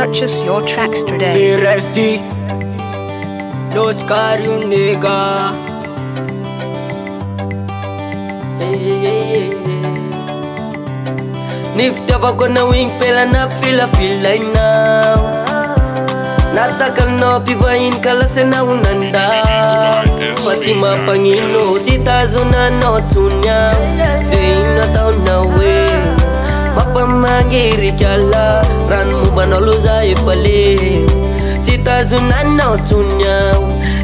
Purchase your tracks today. CRS JIH, LOSCAR you nigga. Niftiavako na wing pela na feel like now. Natakal no pivain kala sena unanda. Fatima pangino chitazuna no tunya. Deina taon na we mapamagiri kyala ran mo banoluza ifale. Chitazuna no tunya.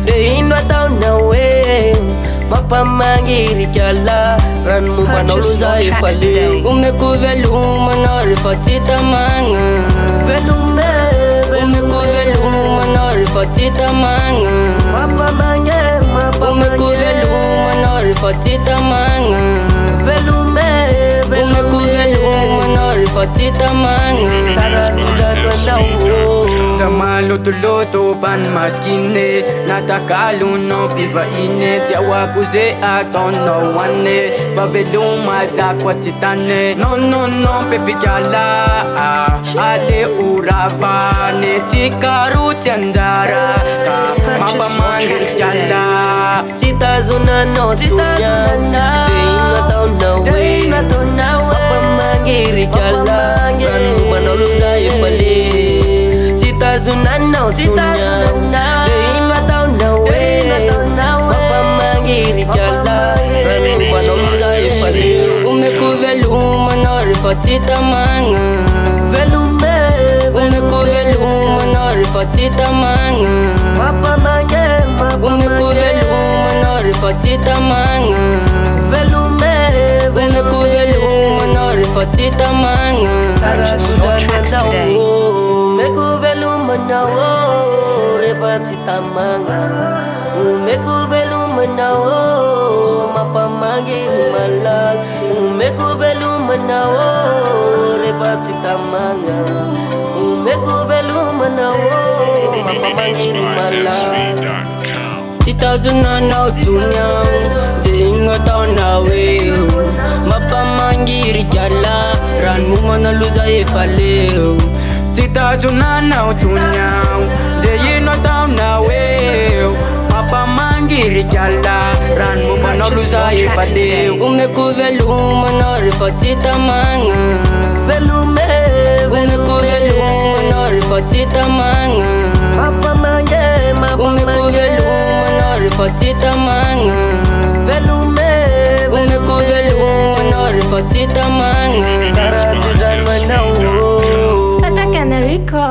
Deina taon na we mapamagiri kyala ran mo banoluza ifale. Umeko veloma na rifatita manga. Umeko veloma na rifatita manga. Umeko veloma na rifatita manga. Umeko veloma na rifatita manga. Sama luto-luto pan maskine natakalo no pivaine tiawa kuze aton no wane baveluma zakwa titane no pepikala ale uravane tikaru tianjara ka mapamangir kyala chitazuna no tunya deina taon na mapamangir kyala ranu banoluza ifale. Chitazuna no tunya deina taon na we mapamangiri kyala ranu banoluza ifale. Umeko veloma na rifatita manga. Umeko veloma na rifatita manga. Umeko veloma na rifatita manga. Umeko veloma na rifatita manga. Purchase your tracks today. Umeko veloma na rifatita manga. Umeko veloma na mapamagiri malal. Umeko veloma na rifatita manga. Umeko veloma na mapamagiri malal. Chitazuna na tunyang Zinga taon na we mapamangiri kyala ran mo manaluza ifale. Chitazuna na tunyang Zinga taon na we mapamangiri kyala ran mo manaluza ifale. Umeko veloma na rifatita manga. Umeko veloma na rifatita manga. Umeko veloma na rifatita manga. Umeko veloma na rifatita manga. Fataka na Rico.